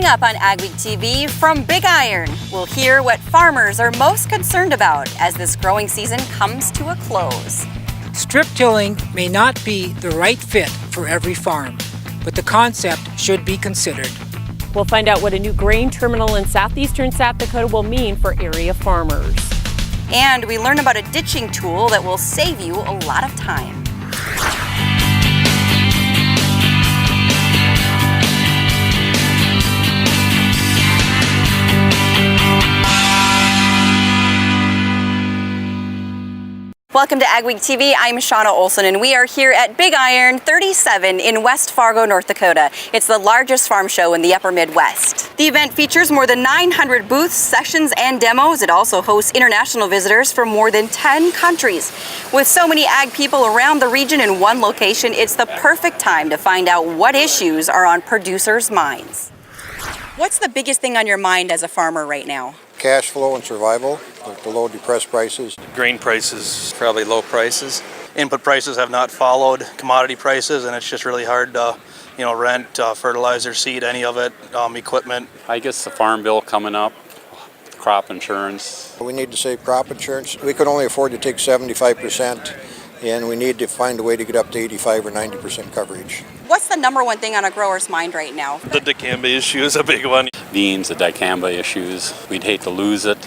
Coming up on AgweekTV, from Big Iron, we'll hear what farmers are most concerned about as this growing season comes to a close. Strip tilling may not be the right fit for every farm, but the concept should be considered. We'll find out what a new grain terminal in southeastern South Dakota will mean for area farmers. And we learn about a ditching tool that will save you a lot of time. Welcome to AgweekTV. I'm Shauna Olson, and we are here at Big Iron 37 in West Fargo, North Dakota. It's the largest farm show in the upper Midwest. The event features more than 900 booths, sessions, and demos. It also hosts international visitors from more than 10 countries. With so many ag people around the region in one location, it's the perfect time to find out what issues are on producers' minds. What's the biggest thing on your mind as a farmer right now? Cash flow and survival, with the low depressed prices. Grain prices, probably low prices. Input prices have not followed commodity prices, and it's just really hard to, rent, fertilizer, seed, any of it, equipment. I guess the farm bill coming up, crop insurance. We need to save crop insurance. We could only afford to take 75%, and we need to find a way to get up to 85 or 90% coverage. What's the number one thing on a grower's mind right now? The Dicamba issue is a big one. Beans, the Dicamba issues. We'd hate to lose it,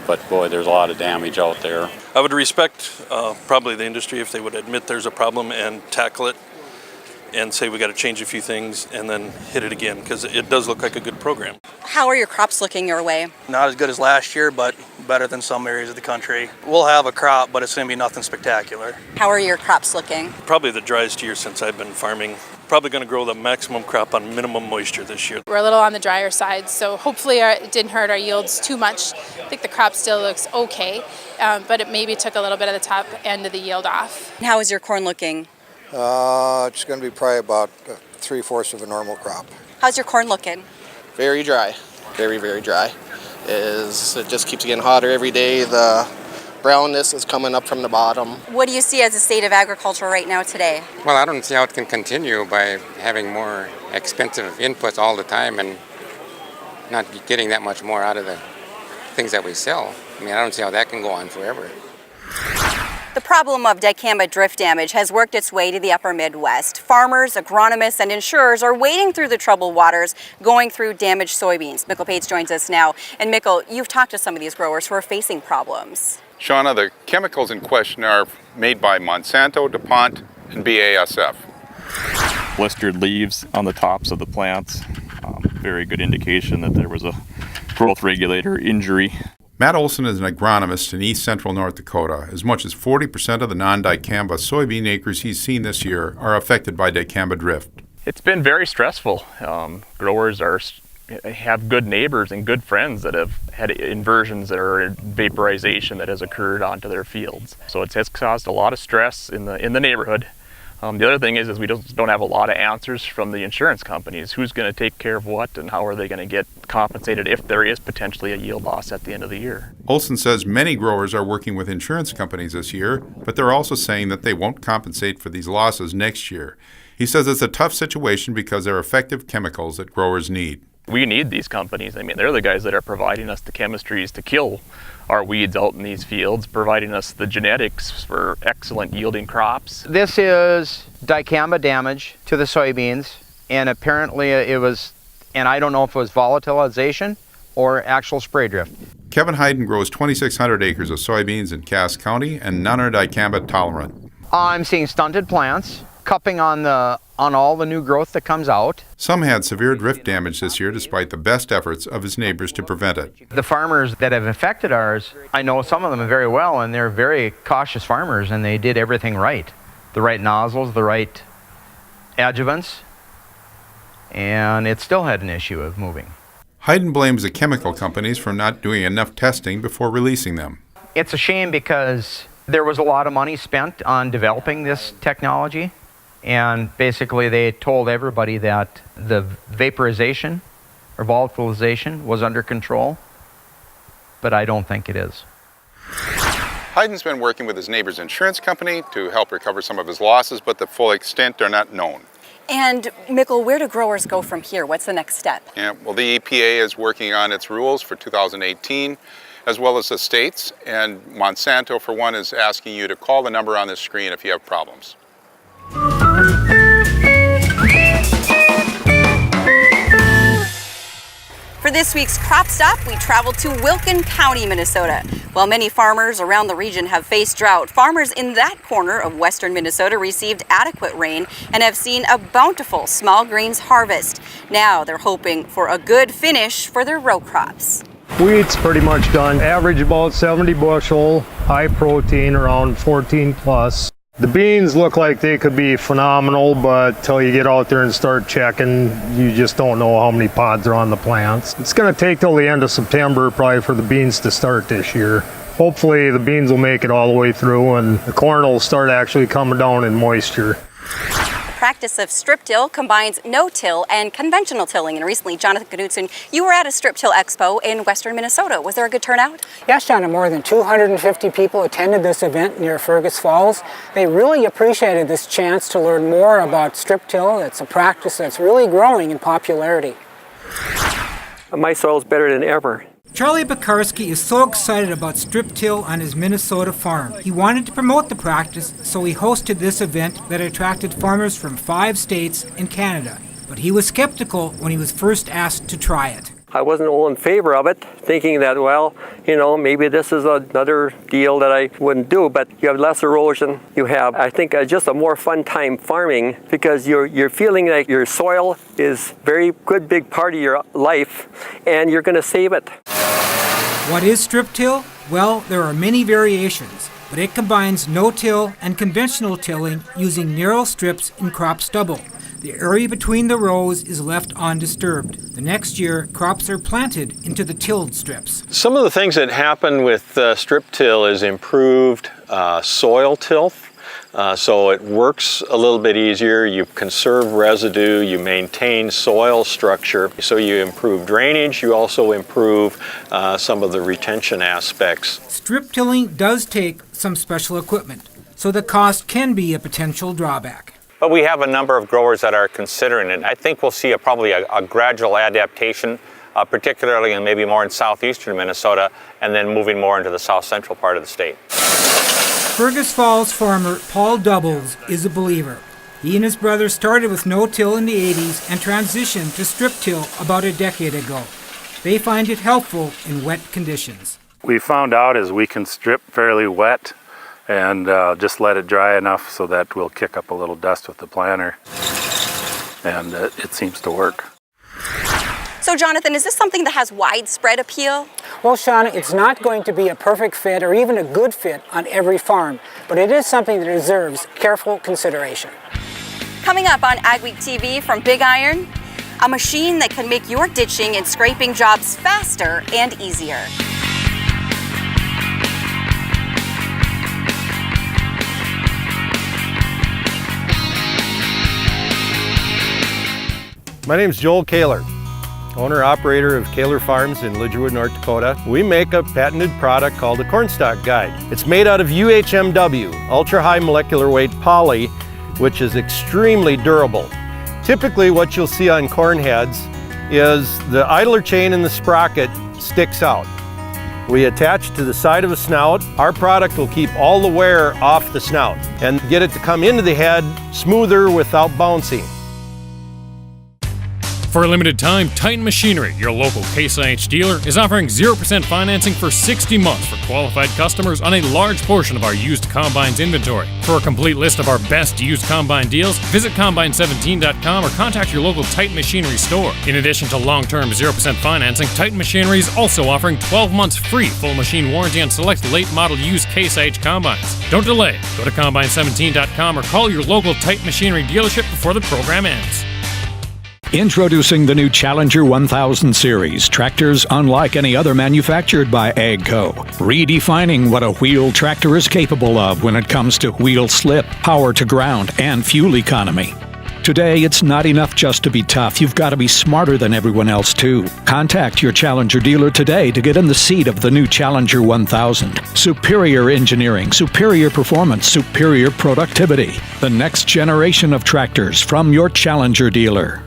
but boy, there's a lot of damage out there. I would respect probably the industry if they would admit there's a problem and tackle it and say we got to change a few things and then hit it again, because it does look like a good program. How are your crops looking your way? Not as good as last year, but better than some areas of the country. We'll have a crop, but it's going to be nothing spectacular. How are your crops looking? Probably the driest year since I've been farming. Probably going to grow the maximum crop on minimum moisture this year. We're a little on the drier side, so hopefully it didn't hurt our yields too much. I think the crop still looks okay, but it maybe took a little bit of the top end of the yield off. How is your corn looking? It's going to be probably about 3/4 of a normal crop. How's your corn looking? Very dry, very, very dry. It just keeps getting hotter every day. The brownness is coming up from the bottom. What do you see as the state of agriculture right now today? Well, I don't see how it can continue by having more expensive inputs all the time and not getting that much more out of the things that we sell. I mean, I don't see how that can go on forever. The problem of dicamba drift damage has worked its way to the upper Midwest. Farmers, agronomists, and insurers are wading through the troubled waters, going through damaged soybeans. Mikkel Pates joins us now. And Mikkel, you've talked to some of these growers who are facing problems. Shauna, the chemicals in question are made by Monsanto, DuPont, and BASF. Blistered leaves on the tops of the plants. Very good indication that there was a growth regulator injury. Matt Olson is an agronomist in east central North Dakota. As much as 40% of the non-dicamba soybean acres he's seen this year are affected by dicamba drift. It's been very stressful. Growers have good neighbors and good friends that have had inversions or vaporization that has occurred onto their fields. So it has caused a lot of stress in the neighborhood. The other thing is we don't have a lot of answers from the insurance companies. Who's going to take care of what, and how are they going to get compensated if there is potentially a yield loss at the end of the year? Olson says many growers are working with insurance companies this year, but they're also saying that they won't compensate for these losses next year. He says it's a tough situation because they're effective chemicals that growers need. We need these companies. I mean, they're the guys that are providing us the chemistries to kill our weeds out in these fields, providing us the genetics for excellent yielding crops. This is dicamba damage to the soybeans, and apparently it was, and I don't know if it was volatilization or actual spray drift. Kevin Hayden grows 2,600 acres of soybeans in Cass County, and none are dicamba tolerant. I'm seeing stunted plants, cupping on all the new growth that comes out. Some had severe drift damage this year despite the best efforts of his neighbors to prevent it. The farmers that have affected ours, I know some of them very well, and they're very cautious farmers, and they did everything right. The right nozzles, the right adjuvants, and it still had an issue of moving. Hayden blames the chemical companies for not doing enough testing before releasing them. It's a shame because there was a lot of money spent on developing this technology. And basically they told everybody that the vaporization or volatilization was under control, but I don't think it is. Hayden's been working with his neighbor's insurance company to help recover some of his losses, but the full extent are not known. And Mikkel, where do growers go from here? What's the next step? Yeah, well, the EPA is working on its rules for 2018, as well as the states, and Monsanto, for one, is asking you to call the number on the screen if you have problems. For this week's Crop Stop, we traveled to Wilkin County, Minnesota. While many farmers around the region have faced drought, farmers in that corner of western Minnesota received adequate rain and have seen a bountiful small grains harvest. Now they're hoping for a good finish for their row crops. Wheat's pretty much done. Average about 70 bushel, high protein, around 14 plus. The beans look like they could be phenomenal, but till you get out there and start checking, you just don't know how many pods are on the plants. It's going to take till the end of September probably for the beans to start this year. Hopefully the beans will make it all the way through and the corn will start actually coming down in moisture. The practice of strip till combines no-till and conventional tilling. And recently, Jonathan Knudsen, you were at a strip till expo in western Minnesota. Was there a good turnout? Yes, Shauna, more than 250 people attended this event near Fergus Falls. They really appreciated this chance to learn more about strip till. It's a practice that's really growing in popularity. My soil's better than ever. Charlie Bakarski is so excited about strip till on his Minnesota farm. He wanted to promote the practice, so he hosted this event that attracted farmers from 5 states and Canada. But he was skeptical when he was first asked to try it. I wasn't all in favor of it, thinking that, well, you know, maybe this is another deal that I wouldn't do, but you have less erosion. You have, I think, just a more fun time farming because you're feeling like your soil is a very good big part of your life and you're going to save it. What is strip till? Well, there are many variations, but it combines no-till and conventional tilling using narrow strips in crop stubble. The area between the rows is left undisturbed. The next year, crops are planted into the tilled strips. Some of the things that happen with strip till is improved soil tilth. So it works a little bit easier. You conserve residue, you maintain soil structure, so you improve drainage, you also improve some of the retention aspects. Strip tilling does take some special equipment, so the cost can be a potential drawback. But we have a number of growers that are considering it. I think we'll see probably a gradual adaptation, particularly and maybe more in southeastern Minnesota, and then moving more into the south central part of the state. Fergus Falls farmer Paul Doubles is a believer. He and his brother started with no-till in the 80s and transitioned to strip till about a decade ago. They find it helpful in wet conditions. We found out is we can strip fairly wet and just let it dry enough so that we'll kick up a little dust with the planter, and it seems to work. So Jonathan, is this something that has widespread appeal? Well, Shauna, it's not going to be a perfect fit or even a good fit on every farm, but it is something that deserves careful consideration. Coming up on AgweekTV from Big Iron, a machine that can make your ditching and scraping jobs faster and easier. My name is Joel Kaler, owner-operator of Kaler Farms in Lidgerwood, North Dakota. We make a patented product called the Cornstalk Guide. It's made out of UHMW, ultra-high molecular weight poly, which is extremely durable. Typically what you'll see on corn heads is the idler chain in the sprocket sticks out. We attach to the side of a snout. Our product will keep all the wear off the snout and get it to come into the head smoother without bouncing. For a limited time, Titan Machinery, your local Case IH dealer, is offering 0% financing for 60 months for qualified customers on a large portion of our used combines inventory. For a complete list of our best used combine deals, visit combine17.com or contact your local Titan Machinery store. In addition to long-term 0% financing, Titan Machinery is also offering 12 months free full machine warranty on select late model used Case IH combines. Don't delay. Go to combine17.com or call your local Titan Machinery dealership before the program ends. Introducing the new Challenger 1000 series, tractors unlike any other manufactured by AGCO. Redefining what a wheel tractor is capable of when it comes to wheel slip, power to ground, and fuel economy. Today, it's not enough just to be tough. You've got to be smarter than everyone else, too. Contact your Challenger dealer today to get in the seat of the new Challenger 1000. Superior engineering, superior performance, superior productivity. The next generation of tractors from your Challenger dealer.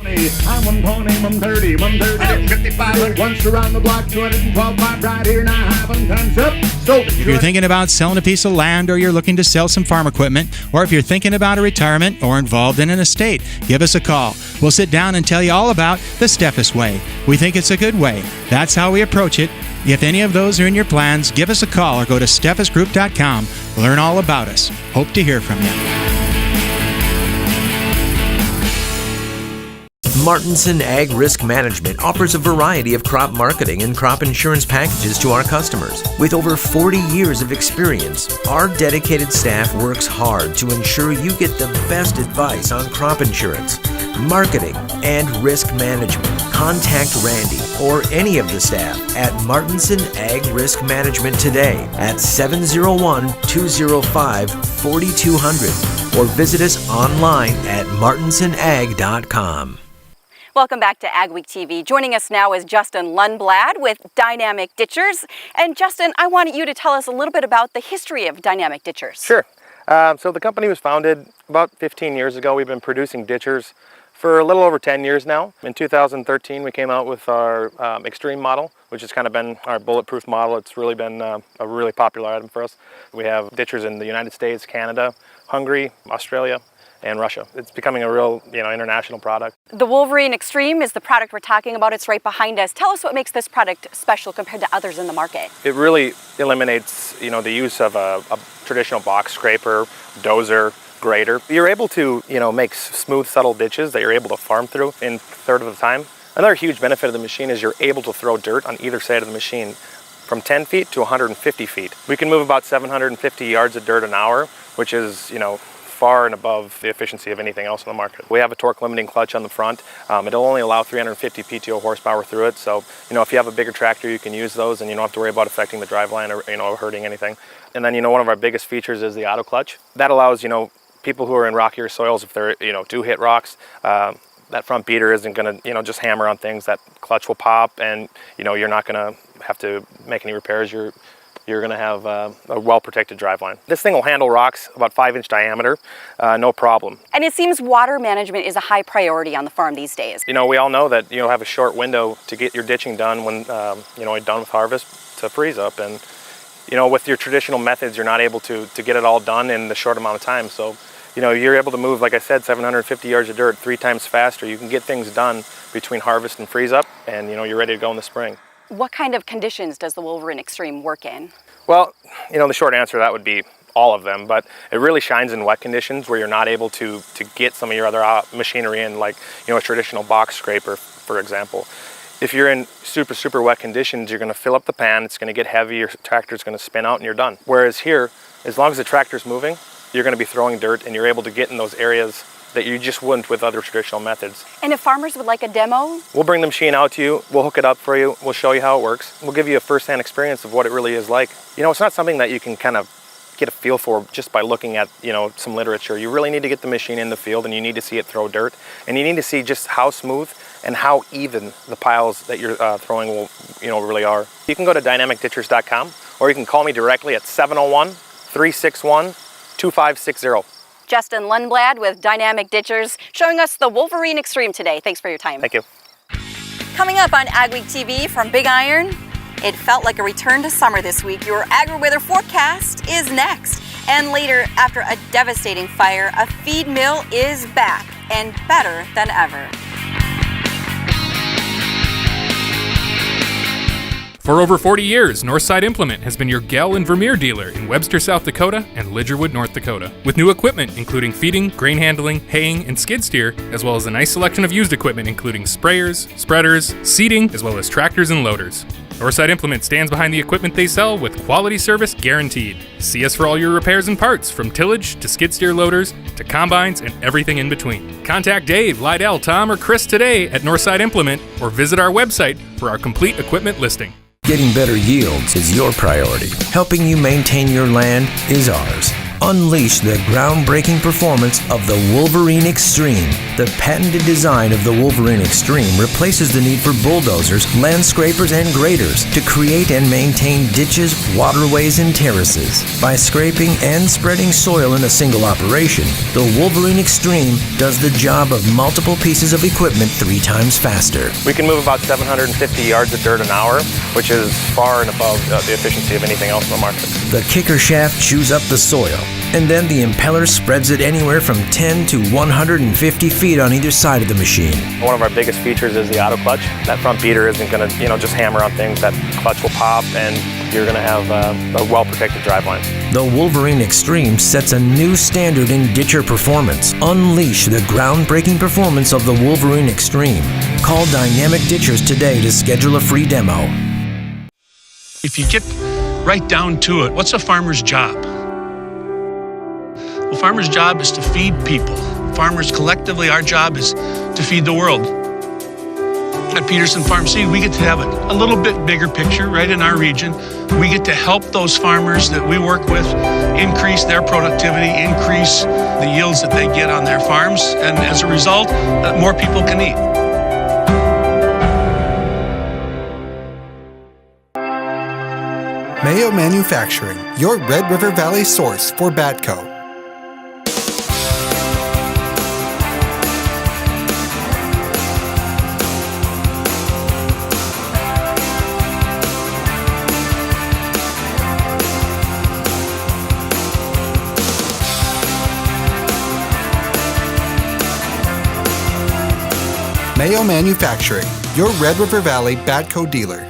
I'm 120, 130, 130, 55, once around the block, 212 miles right here, now having tons up. If you're thinking about selling a piece of land, or you're looking to sell some farm equipment, or if you're thinking about a retirement or involved in an estate, give us a call. We'll sit down and tell you all about the Steffes way. We think it's a good way. That's how we approach it. If any of those are in your plans, give us a call or go to steffesgroup.com. Learn all about us. Hope to hear from you. Martinson Ag Risk Management offers a variety of crop marketing and crop insurance packages to our customers. With over 40 years of experience, our dedicated staff works hard to ensure you get the best advice on crop insurance, marketing, and risk management. Contact Randy or any of the staff at Martinson Ag Risk Management today at 701-205-4200 or visit us online at martinsonag.com. Welcome back to AgweekTV. Joining us now is Justin Lundblad with Dynamic Ditchers. And Justin, I wanted you to tell us a little bit about the history of Dynamic Ditchers. Sure. So the company was founded about 15 years ago. We've been producing ditchers for a little over 10 years now. In 2013, we came out with our Extreme model, which has kind of been our bulletproof model. It's really been a really popular item for us. We have ditchers in the United States, Canada, Hungary, Australia, and Russia. It's becoming a real, international product. The Wolverine Extreme is the product we're talking about. It's right behind us. Tell us what makes this product special compared to others in the market. It really eliminates, the use of a traditional box scraper, dozer, grader. You're able to, make smooth, subtle ditches that you're able to farm through in a third of the time. Another huge benefit of the machine is you're able to throw dirt on either side of the machine from 10 feet to 150 feet. We can move about 750 yards of dirt an hour, which is, far and above the efficiency of anything else in the market. We have a torque limiting clutch on the front. It'll only allow 350 PTO horsepower through it. So, if you have a bigger tractor, you can use those and you don't have to worry about affecting the driveline or, hurting anything. And then, one of our biggest features is the auto clutch. That allows, people who are in rockier soils, if they're, do hit rocks, that front beater isn't going to, just hammer on things. That clutch will pop and, you're not going to have to make any repairs. You're going to have a well-protected driveline. This thing will handle rocks about 5-inch diameter, no problem. And it seems water management is a high priority on the farm these days. We all know that you have a short window to get your ditching done when you're done with harvest to freeze up. And with your traditional methods, you're not able to get it all done in the short amount of time. So you're able to move, like I said, 750 yards of dirt 3 times faster. You can get things done between harvest and freeze up, and you're ready to go in the spring. What kind of conditions does the Wolverine Extreme work in? Well, the short answer to that would be all of them, but it really shines in wet conditions where you're not able to get some of your other machinery in, like, a traditional box scraper, for example. If you're in super, super wet conditions, you're going to fill up the pan, it's going to get heavy, your tractor's going to spin out, and you're done. Whereas here, as long as the tractor's moving, you're going to be throwing dirt, and you're able to get in those areas that you just wouldn't with other traditional methods. And if farmers would like a demo? We'll bring the machine out to you, we'll hook it up for you, we'll show you how it works. We'll give you a first-hand experience of what it really is like. It's not something that you can kind of get a feel for just by looking at, some literature. You really need to get the machine in the field and you need to see it throw dirt. And you need to see just how smooth and how even the piles that you're throwing will, really are. You can go to dynamicditchers.com or you can call me directly at 701-361-2560. Justin Lundblad with Dynamic Ditchers showing us the Wolverine Extreme today. Thanks for your time. Thank you. Coming up on AgweekTV from Big Iron, it felt like a return to summer this week. Your agri-weather forecast is next. And later, after a devastating fire, a feed mill is back and better than ever. For over 40 years, Northside Implement has been your Gell and Vermeer dealer in Webster, South Dakota and Lidgerwood, North Dakota. With new equipment including feeding, grain handling, haying, and skid steer, as well as a nice selection of used equipment including sprayers, spreaders, seeding, as well as tractors and loaders. Northside Implement stands behind the equipment they sell with quality service guaranteed. See us for all your repairs and parts, from tillage to skid steer loaders to combines and everything in between. Contact Dave, Lydell, Tom, or Chris today at Northside Implement or visit our website for our complete equipment listing. Getting better yields is your priority. Helping you maintain your land is ours. Unleash the groundbreaking performance of the Wolverine Extreme. The patented design of the Wolverine Extreme replaces the need for bulldozers, land scrapers, and graders to create and maintain ditches, waterways, and terraces. By scraping and spreading soil in a single operation, the Wolverine Extreme does the job of multiple pieces of equipment 3 times faster. We can move about 750 yards of dirt an hour, which is far and above the efficiency of anything else in the market. The kicker shaft chews up the soil, and then the impeller spreads it anywhere from 10 to 150 feet on either side of the machine. One of our biggest features is the auto clutch. That front beater isn't going to, just hammer on things. That clutch will pop, and you're going to have a well-protected driveline. The Wolverine Extreme sets a new standard in ditcher performance. Unleash the groundbreaking performance of the Wolverine Extreme. Call Dynamic Ditchers today to schedule a free demo. If you get right down to it, what's a farmer's job? Well, farmer's job is to feed people. Farmers collectively, our job is to feed the world. At Peterson Farm Seed, we get to have a little bit bigger picture right in our region. We get to help those farmers that we work with increase their productivity, increase the yields that they get on their farms, and as a result, more people can eat. Mayo Manufacturing, your Red River Valley source for Batco. Mayo Manufacturing, your Red River Valley Batco dealer.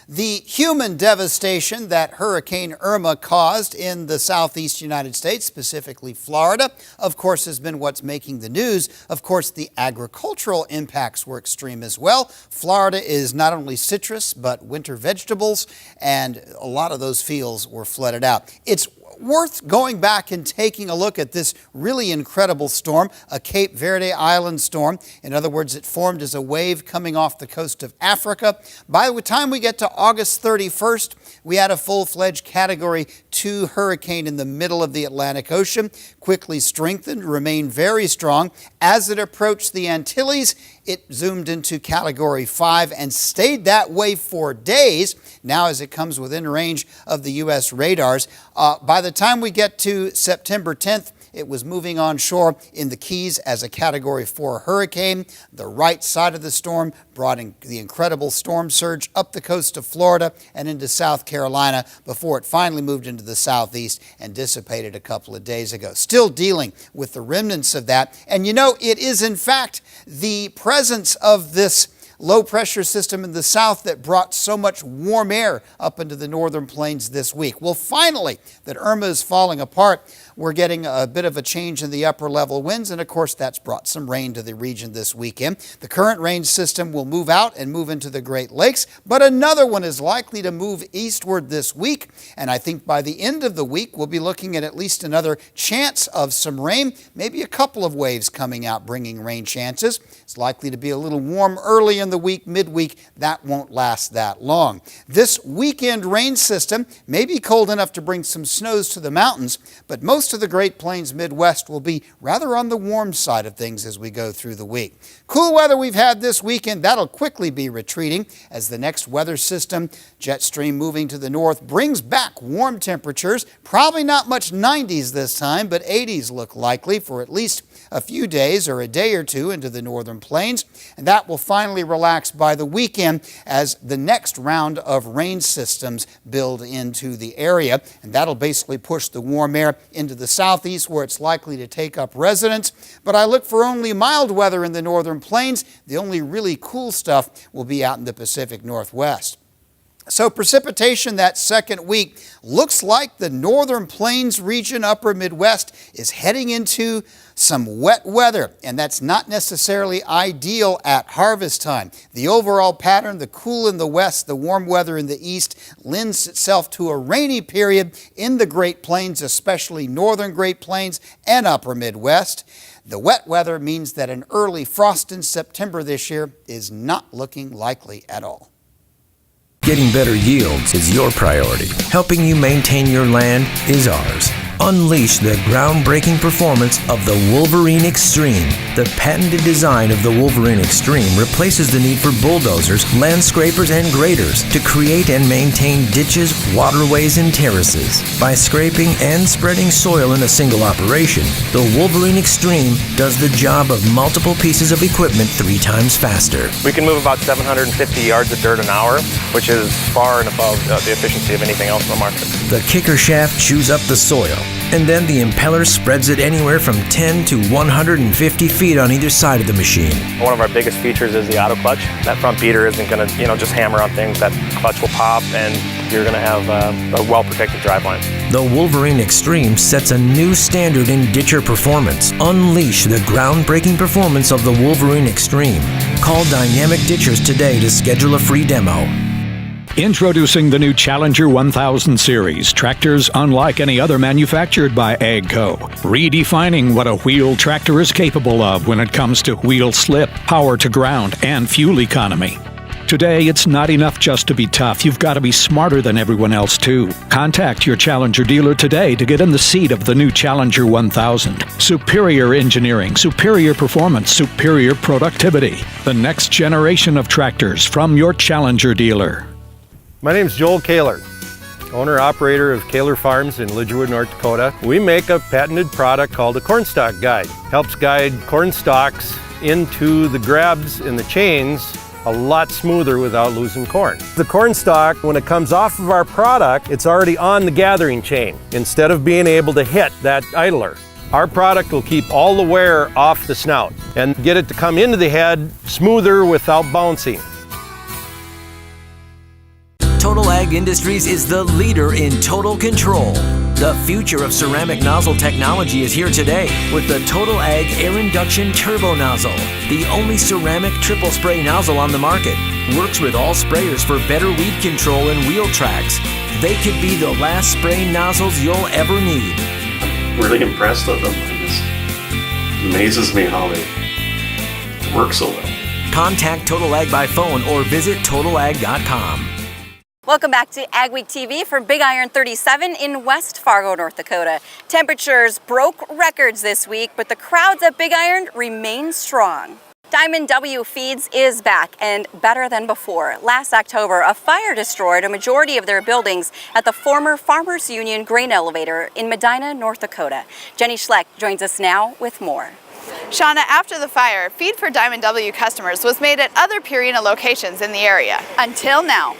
The human devastation that Hurricane Irma caused in the southeast United States, specifically Florida, of course, has been what's making the news. Of course, the agricultural impacts were extreme as well. Florida is not only citrus, but winter vegetables, and a lot of those fields were flooded out. It's worth going back and taking a look at this really incredible storm, a Cape Verde Island storm. In other words, it formed as a wave coming off the coast of Africa. By the time we get to August 31st, we had a full-fledged Category 2 hurricane in the middle of the Atlantic Ocean, quickly strengthened, remained very strong. As it approached the Antilles, it zoomed into Category 5 and stayed that way for days. Now, as it comes within range of the U.S. radars, by the time we get to September 10th, it was moving onshore in the Keys as a Category 4 hurricane. The right side of the storm brought in the incredible storm surge up the coast of Florida and into South Carolina before it finally moved into the southeast and dissipated a couple of days ago. Still dealing with the remnants of that. And it is in fact the presence of this low pressure system in the south that brought so much warm air up into the northern plains this week. Well, finally, that Irma is falling apart. We're getting a bit of a change in the upper level winds, and of course that's brought some rain to the region this weekend. The current range system will move out and move into the Great Lakes, but another one is likely to move eastward this week, and I think by the end of the week we'll be looking at least another chance of some rain, maybe a couple of waves coming out bringing rain chances. It's likely to be a little warm early in the week, midweek. That won't last that long. This weekend rain system may be cold enough to bring some snows to the mountains, but most of the Great Plains Midwest will be rather on the warm side of things as we go through the week. Cool weather we've had this weekend, that'll quickly be retreating as the next weather system, jet stream moving to the north, brings back warm temperatures. Probably not much 90s this time, but 80s look likely for at least a few days or a day or two into the northern plains, and that will finally relax by the weekend as the next round of rain systems build into the area, and that'll basically push the warm air into the southeast where it's likely to take up residence. But I look for only mild weather in the northern plains. The only really cool stuff will be out in the Pacific Northwest. So precipitation that second week looks like the northern plains region, upper Midwest, is heading into some wet weather, and that's not necessarily ideal at harvest time. The overall pattern, the cool in the west, the warm weather in the east, lends itself to a rainy period in the Great Plains, especially northern Great Plains and upper Midwest. The wet weather means that an early frost in September this year is not looking likely at all. getting better yields is your priority, helping you maintain your land is ours. Unleash the groundbreaking performance of the Wolverine Extreme. The patented design of the Wolverine Extreme replaces the need for bulldozers, land scrapers, and graders to create and maintain ditches, waterways, and terraces. By scraping and spreading soil in a single operation, the Wolverine Extreme does the job of multiple pieces of equipment 3 times faster. We can move about 750 yards of dirt an hour, which is far and above the efficiency of anything else in the market. The kicker shaft chews up the soil, and then the impeller spreads it anywhere from 10 to 150 feet on either side of the machine. One of our biggest features is the auto clutch. That front beater isn't going to, just hammer on things. That clutch will pop, and you're going to have a well-protected driveline. The Wolverine Extreme sets a new standard in ditcher performance. Unleash the groundbreaking performance of the Wolverine Extreme. Call Dynamic Ditchers today to schedule a free demo. Introducing the new Challenger 1000 series, tractors unlike any other manufactured by AGCO. Redefining what a wheel tractor is capable of when it comes to wheel slip, power to ground, and fuel economy. Today, it's not enough just to be tough. You've got to be smarter than everyone else, too. Contact your Challenger dealer today to get in the seat of the new Challenger 1000. Superior engineering, superior performance, superior productivity. The next generation of tractors from your Challenger dealer. My name's Joel Kaler, owner-operator of Kaler Farms in Lidgerwood, North Dakota. We make a patented product called a corn stalk guide. Helps guide corn stalks into the grabs and the chains a lot smoother without losing corn. The corn stalk, when it comes off of our product, it's already on the gathering chain instead of being able to hit that idler. Our product will keep all the wear off the snout and get it to come into the head smoother without bouncing. Total Ag Industries is the leader in total control. The future of ceramic nozzle technology is here today with the Total Ag Air Induction Turbo Nozzle, the only ceramic triple spray nozzle on the market. Works with all sprayers for better weed control and wheel tracks. They could be the last spray nozzles you'll ever need. I'm really impressed with them. It amazes me how they work so well. Contact Total Ag by phone or visit totalag.com. Welcome back to AgweekTV from Big Iron 37 in West Fargo, North Dakota. Temperatures broke records this week, but the crowds at Big Iron remain strong. Diamond W Feeds is back and better than before. Last October, a fire destroyed a majority of their buildings at the former Farmers Union grain elevator in Medina, North Dakota. Jenny Schleck joins us now with more. Shauna, after the fire, feed for Diamond W customers was made at other Purina locations in the area. Until now.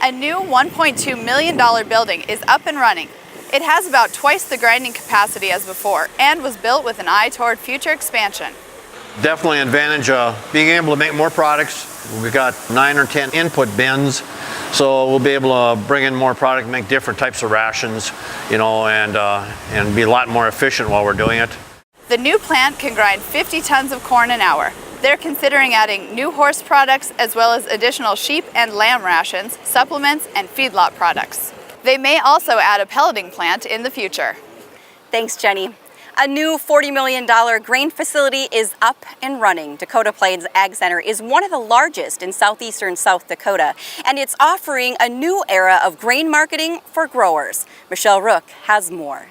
A new $1.2 million building is up and running. It has about twice the grinding capacity as before and was built with an eye toward future expansion. Definitely an advantage of being able to make more products. We've got 9 or 10 input bins, so we'll be able to bring in more product, make different types of rations, and be a lot more efficient while we're doing it. The new plant can grind 50 tons of corn an hour. They're considering adding new horse products as well as additional sheep and lamb rations, supplements, and feedlot products. They may also add a pelleting plant in the future. Thanks, Jenny. A new $40 million grain facility is up and running. Dakota Plains Ag Center is one of the largest in southeastern South Dakota, and it's offering a new era of grain marketing for growers. Michelle Rook has more.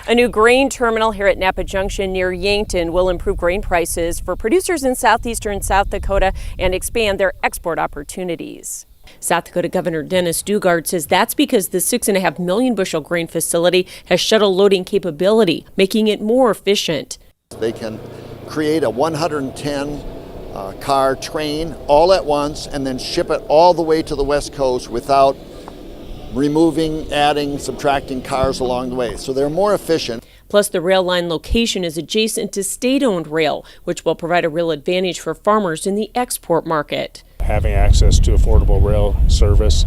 A new grain terminal here at Napa Junction near Yankton will improve grain prices for producers in southeastern South Dakota and expand their export opportunities. South Dakota Governor Dennis Dugard says that's because the 6.5 million bushel grain facility has shuttle loading capability, making it more efficient. They can create a 110 car train all at once and then ship it all the way to the West Coast without removing, adding, subtracting cars along the way. So they're more efficient. Plus, the rail line location is adjacent to state-owned rail, which will provide a real advantage for farmers in the export market. Having access to affordable rail service,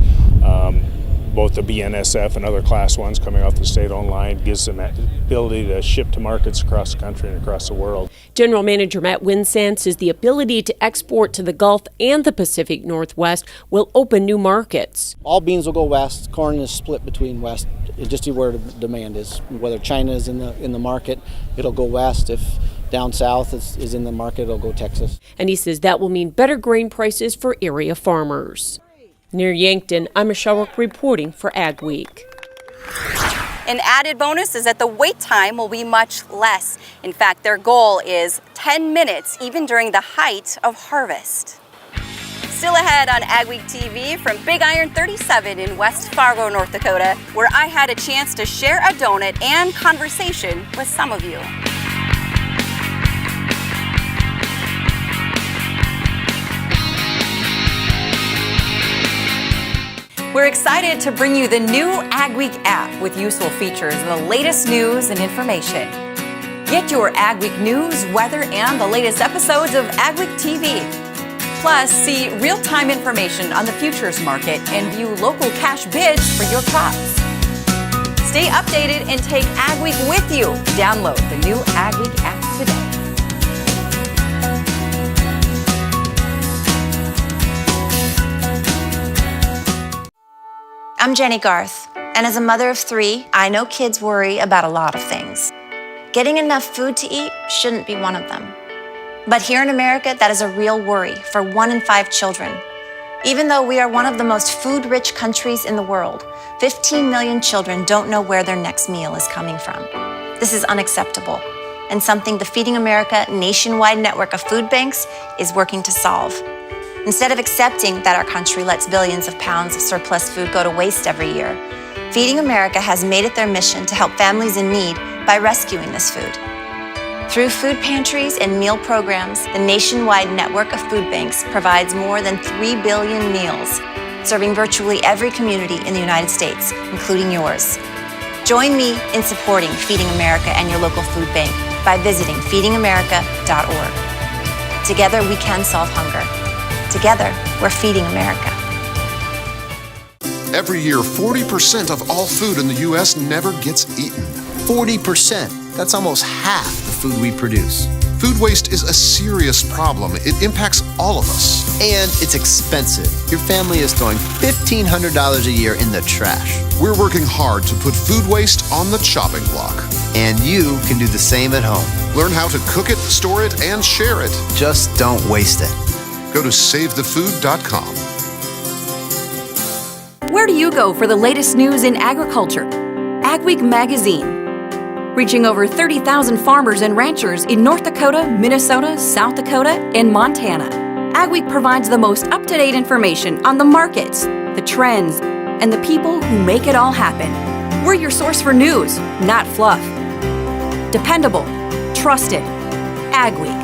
both the BNSF and other Class 1s coming off the state-owned line, gives them that ability to ship to markets across the country and across the world. General Manager Matt Winsand says the ability to export to the Gulf and the Pacific Northwest will open new markets. All beans will go west. Corn is split between west, just where the demand is. Whether China is in the market, it'll go west. If down south is in the market, it'll go Texas. And he says that will mean better grain prices for area farmers. Near Yankton, I'm Michelle Rook reporting for Ag Week. An added bonus is that the wait time will be much less. In fact, their goal is 10 minutes, even during the height of harvest. Still ahead on AgweekTV from Big Iron 37 in West Fargo, North Dakota, where I had a chance to share a donut and conversation with some of you. We're excited to bring you the new Ag Week app with useful features and the latest news and information. Get your Ag Week news, weather, and the latest episodes of AgweekTV. Plus, see real-time information on the futures market and view local cash bids for your crops. Stay updated and take Ag Week with you. Download the new Ag Week app today. I'm Jenny Garth, and as a mother of 3, I know kids worry about a lot of things. Getting enough food to eat shouldn't be one of them. But here in America, that is a real worry for 1 in 5 children. Even though we are one of the most food-rich countries in the world, 15 million children don't know where their next meal is coming from. This is unacceptable, and something the Feeding America nationwide network of food banks is working to solve. Instead of accepting that our country lets billions of pounds of surplus food go to waste every year, Feeding America has made it their mission to help families in need by rescuing this food. Through food pantries and meal programs, the nationwide network of food banks provides more than 3 billion meals, serving virtually every community in the United States, including yours. Join me in supporting Feeding America and your local food bank by visiting feedingamerica.org. Together we can solve hunger. Together, we're feeding America. Every year, 40% of all food in the U.S. never gets eaten. 40%. That's almost half the food we produce. Food waste is a serious problem. It impacts all of us. And it's expensive. Your family is throwing $1,500 a year in the trash. We're working hard to put food waste on the chopping block. And you can do the same at home. Learn how to cook it, store it, and share it. Just don't waste it. Go to SaveTheFood.com. Where do you go for the latest news in agriculture? Ag Week magazine. Reaching over 30,000 farmers and ranchers in North Dakota, Minnesota, South Dakota, and Montana. Ag Week provides the most up-to-date information on the markets, the trends, and the people who make it all happen. We're your source for news, not fluff. Dependable, trusted. Ag Week.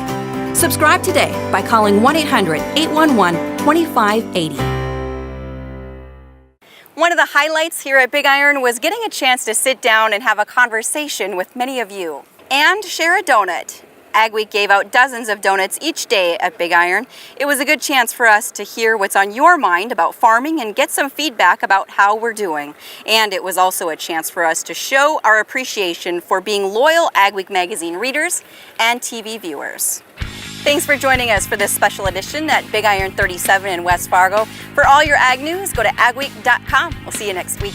Subscribe today by calling 1-800-811-2580. One of the highlights here at Big Iron was getting a chance to sit down and have a conversation with many of you and share a donut. Ag Week gave out dozens of donuts each day at Big Iron. It was a good chance for us to hear what's on your mind about farming and get some feedback about how we're doing. And it was also a chance for us to show our appreciation for being loyal Ag Week magazine readers and TV viewers. Thanks for joining us for this special edition at Big Iron 37 in West Fargo. For all your ag news, go to agweek.com. We'll see you next week.